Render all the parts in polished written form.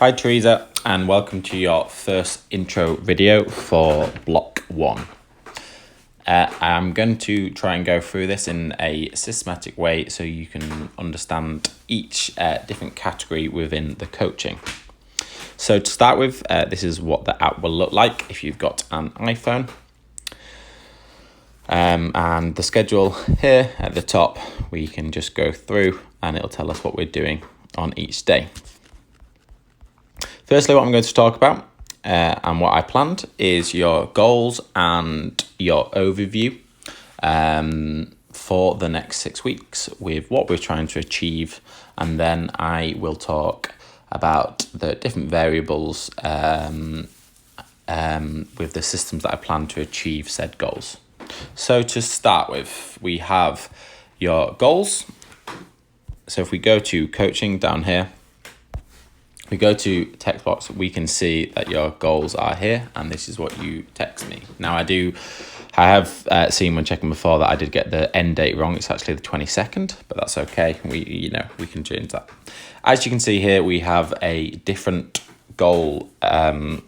Hi Tereza, and welcome to your first intro video for block 1. I'm going to try and go through this in a systematic way so you can understand each different category within the coaching. So to start with, this is what the app will look like if you've got an iPhone. And the schedule here at the top, we can just go through and it'll tell us what we're doing on each day. Firstly, what I'm going to talk about and what I planned is your goals and your overview for the next 6 weeks with what we're trying to achieve. And then I will talk about the different variables with the systems that I plan to achieve said goals. So to start with, we have your goals. So if we go to coaching down here, we go to text box, we can see that your goals are here and this is what you text me. Now I have seen when checking before that I did get the end date wrong. It's actually the 22nd, but that's okay. We can change that. As you can see here, we have a different goal. I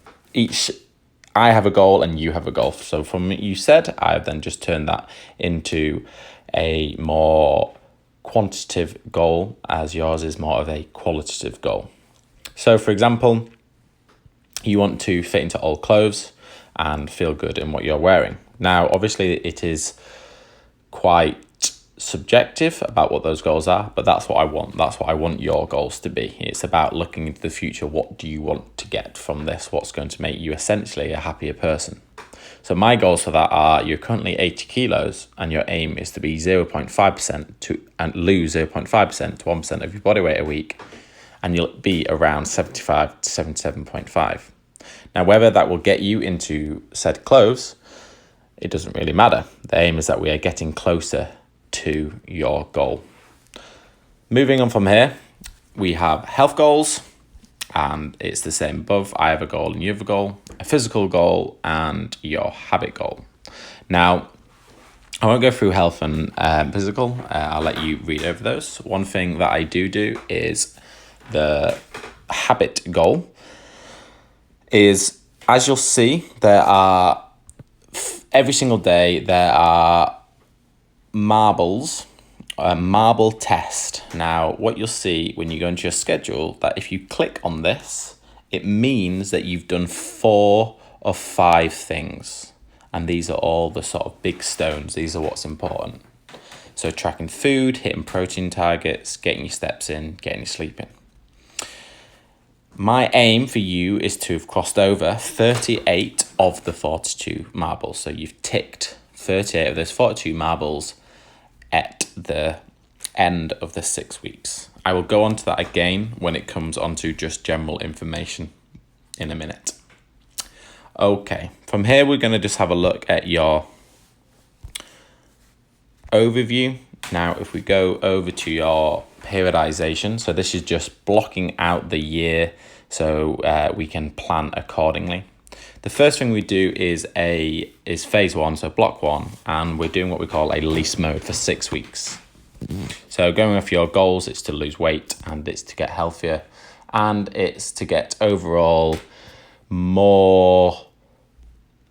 have a goal and you have a goal. So from what you said, I've then just turned that into a more quantitative goal, as yours is more of a qualitative goal. So for example, you want to fit into old clothes and feel good in what you're wearing. Now, obviously it is quite subjective about what those goals are, but that's what I want. That's what I want your goals to be. It's about looking into the future. What do you want to get from this? What's going to make you essentially a happier person? So my goals for that are you're currently 80 kilos and your aim is to be 0.5% and lose 0.5% to 1% of your body weight a week. And you'll be around 75 to 77.5. Now, whether that will get you into said clothes, it doesn't really matter. The aim is that we are getting closer to your goal. Moving on from here, we have health goals, and it's the same above. I have a goal and you have a goal, a physical goal and your habit goal. Now, I won't go through health and physical. I'll let you read over those. One thing that I do is the habit goal is, as you'll see, there are every single day there are marbles, a marble test. Now what you'll see when you go into your schedule, that if you click on this, it means that you've done 4 of 5 things, and these are all the sort of big stones. These are what's important. So tracking food, hitting protein targets, getting your steps in, getting your sleep in. My aim for you is to have crossed over 38 of the 42 marbles. So you've ticked 38 of those 42 marbles at the end of the 6 weeks. I will go on to that again when it comes onto just general information in a minute. Okay, from here we're going to just have a look at your overview. Now if we go over to your periodization, so this is just blocking out the year so we can plan accordingly. The first thing we do is phase 1, so block 1, and we're doing what we call a lease mode for 6 weeks. So going off your goals, it's to lose weight and it's to get healthier and it's to get overall more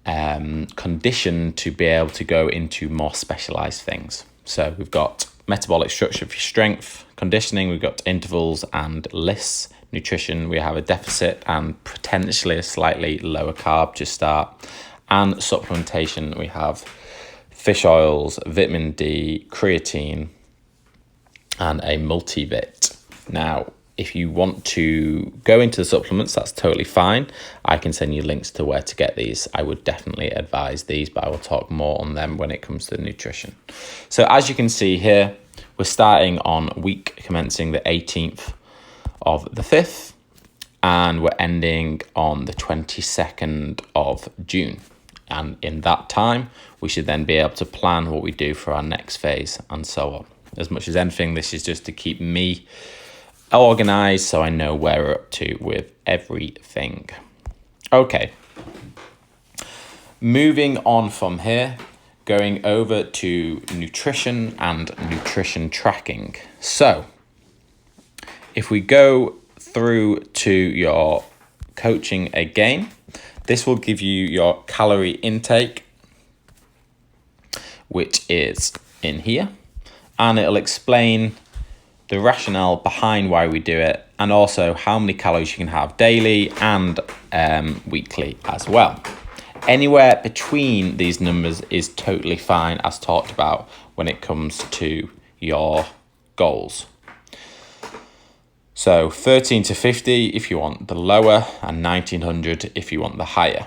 conditioned to be able to go into more specialized things. So we've got metabolic structure for strength, conditioning, we've got intervals and lists, nutrition, we have a deficit and potentially a slightly lower carb to start, and supplementation, we have fish oils, vitamin D, creatine, and a multivit. Now, if you want to go into the supplements, that's totally fine. I can send you links to where to get these. I would definitely advise these, but I will talk more on them when it comes to nutrition. So as you can see here, we're starting on week commencing the 18th of the 5th, and we're ending on the 22nd of June. And in that time, we should then be able to plan what we do for our next phase and so on. As much as anything, this is just to keep me organized so I know where we're up to with everything. Okay. Moving on from here, going over to nutrition and nutrition tracking. So if we go through to your coaching again. This will give you your calorie intake, which is in here, and it'll explain the rationale behind why we do it, and also how many calories you can have daily and weekly as well. Anywhere between these numbers is totally fine, as talked about when it comes to your goals. So 13 to 50 if you want the lower, and 1900 if you want the higher.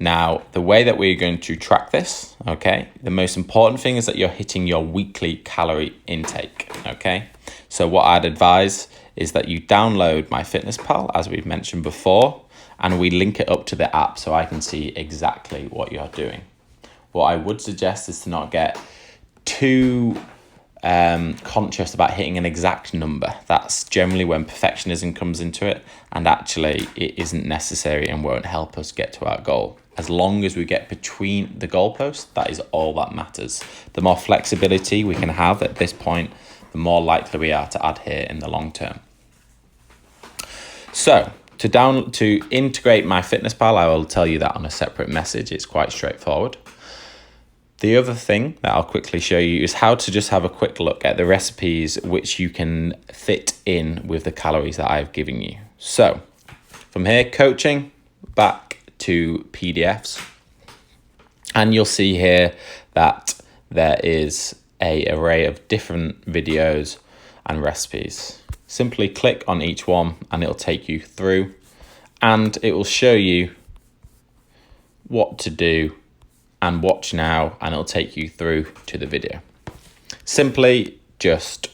Now, the way that we're going to track this, okay, the most important thing is that you're hitting your weekly calorie intake, okay? So what I'd advise is that you download MyFitnessPal, as we've mentioned before, and we link it up to the app so I can see exactly what you're doing. What I would suggest is to not get too conscious about hitting an exact number. That's generally when perfectionism comes into it, and actually it isn't necessary and won't help us get to our goal. As long as we get between the goalposts, that is all that matters. The more flexibility we can have at this point, the more likely we are to adhere in the long term. So to integrate MyFitnessPal, I will tell you that on a separate message. It's quite straightforward. The other thing that I'll quickly show you is how to just have a quick look at the recipes which you can fit in with the calories that I've given you. So from here, coaching, back to PDFs, and you'll see here that there is an array of different videos and recipes. Simply click on each one and it'll take you through, and it will show you what to do and watch now, and it'll take you through to the video. Simply just,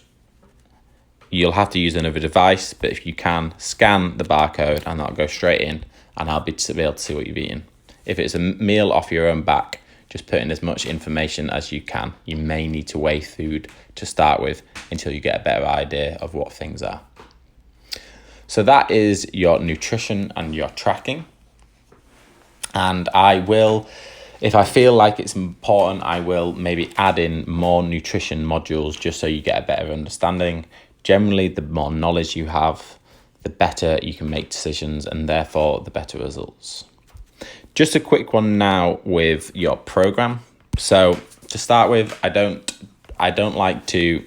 you'll have to use another device, but if you can, scan the barcode and that'll go straight in, and I'll be able to see what you've eaten. If it's a meal off your own back, just put in as much information as you can. You may need to weigh food to start with until you get a better idea of what things are. So that is your nutrition and your tracking. And I will, if I feel like it's important, I will maybe add in more nutrition modules just so you get a better understanding. Generally, the more knowledge you have, the better you can make decisions, and therefore the better results. Just a quick one now with your program. So to start with, I don't like to,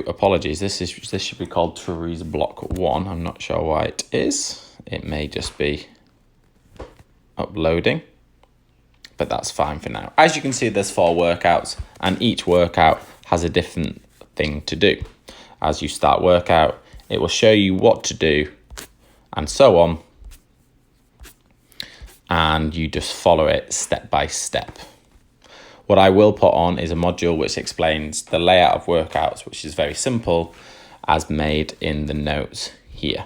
apologies, this should be called Tereza block 1. I'm not sure why it is. It may just be uploading, but that's fine for now. As you can see, there's 4 workouts, and each workout has a different thing to do. As you start workout, it will show you what to do and so on, and you just follow it step by step. What I will put on is a module which explains the layout of workouts, which is very simple, as made in the notes here.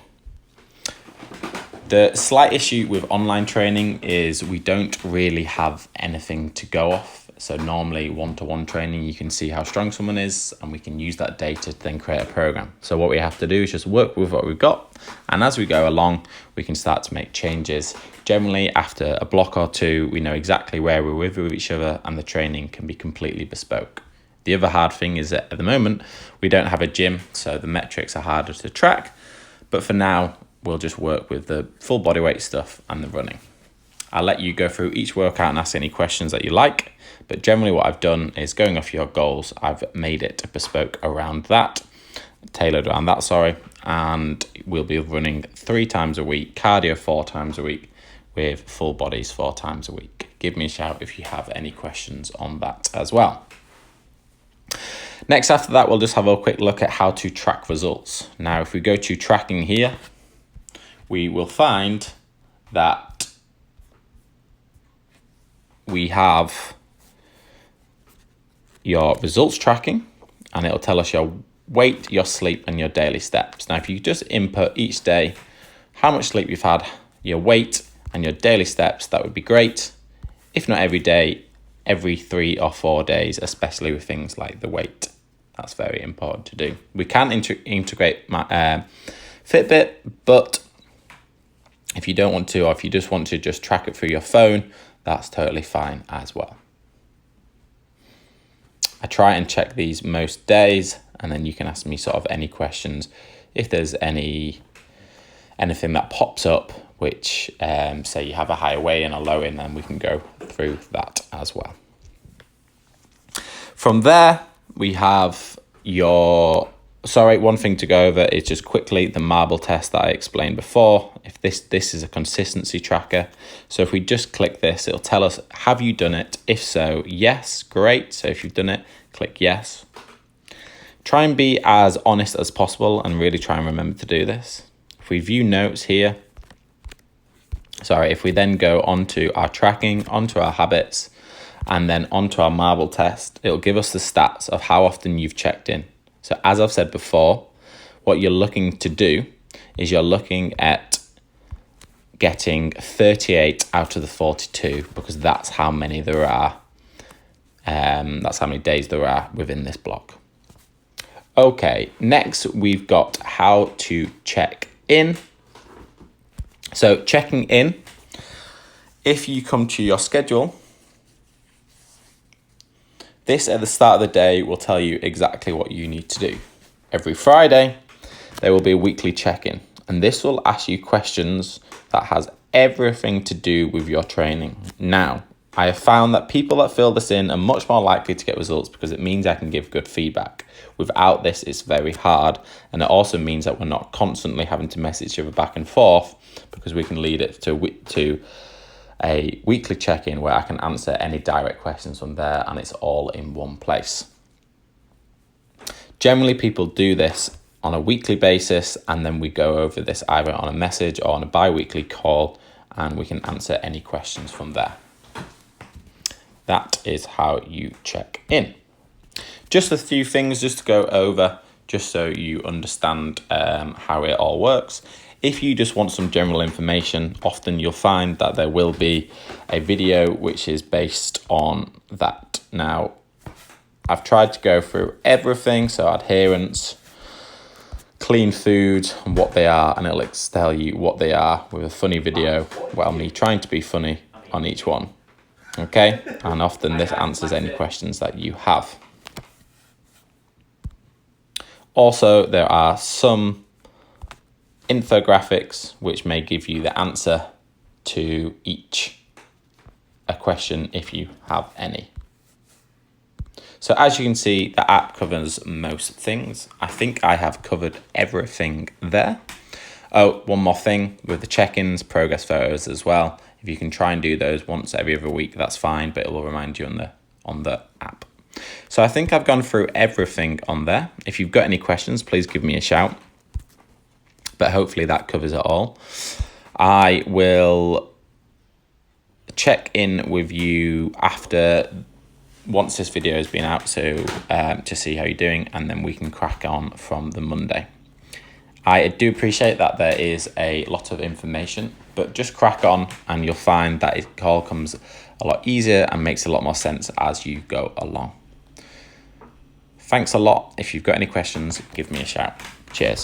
The slight issue with online training is we don't really have anything to go off. So normally one-to-one training, you can see how strong someone is, and we can use that data to then create a program. So what we have to do is just work with what we've got, and as we go along, we can start to make changes. Generally, after a block or 2, we know exactly where we're with each other, and the training can be completely bespoke. The other hard thing is that at the moment, we don't have a gym, so the metrics are harder to track. But for now, we'll just work with the full body weight stuff and the running. I'll let you go through each workout and ask any questions that you like. But generally what I've done is, going off your goals, I've made it bespoke around that, tailored around that, sorry. And we'll be running 3 times a week, cardio 4 times a week, with full bodies 4 times a week. Give me a shout if you have any questions on that as well. Next, after that, we'll just have a quick look at how to track results. Now, if we go to tracking here, we will find that we have your results tracking, and it'll tell us your weight, your sleep, and your daily steps. Now, if you just input each day how much sleep you've had, your weight, and your daily steps, that would be great. If not every day, every 3 or 4 days, especially with things like the weight. That's very important to do. We can integrate my Fitbit, but if you don't want to, or if you just want to just track it through your phone, that's totally fine as well. I try and check these most days, and then you can ask me sort of any questions if there's anything that pops up, which say you have a higher weigh and a low in, then we can go through that as well. From there, we have one thing to go over is just quickly the marble test that I explained before. If this is a consistency tracker. So if we just click this, it'll tell us, have you done it? If so, yes, great. So if you've done it, click yes. Try and be as honest as possible and really try and remember to do this. If we view notes here, if we then go onto our tracking, onto our habits, and then onto our marble test, it'll give us the stats of how often you've checked in. So as I've said before, what you're looking to do is you're looking at getting 38 out of the 42, because that's how many there are. That's how many days there are within this block. Okay, next we've got how to check in. So checking in, if you come to your schedule, this at the start of the day will tell you exactly what you need to do. Every Friday, there will be a weekly check-in, and this will ask you questions that has everything to do with your training. Now, I have found that people that fill this in are much more likely to get results because it means I can give good feedback. Without this, it's very hard, and it also means that we're not constantly having to message each other back and forth, because we can lead it to a weekly check-in where I can answer any direct questions from there, and it's all in one place. Generally, people do this on a weekly basis, and then we go over this either on a message or on a bi-weekly call, and we can answer any questions from there. That is how you check in. Just a few things just to go over, just so you understand how it all works. If you just want some general information, often you'll find that there will be a video which is based on that. Now, I've tried to go through everything, so adherence, clean food, and what they are, and it'll tell you what they are with a funny video, well, me trying to be funny on each one. Okay, and often this answers any questions that you have. Also, there are some infographics which may give you the answer to a question if you have any. So as you can see, the app covers most things. I think I have covered everything there. Oh, one more thing with the check-ins, progress photos as well. If you can try and do those once every other week, that's fine, but it will remind you on the app. So I think I've gone through everything on there. If you've got any questions, please give me a shout. But hopefully that covers it all. I will check in with you once this video has been out, so to see how you're doing, and then we can crack on from the Monday. I do appreciate that there is a lot of information, but just crack on and you'll find that it all comes a lot easier and makes a lot more sense as you go along. Thanks a lot. If you've got any questions, give me a shout. Cheers.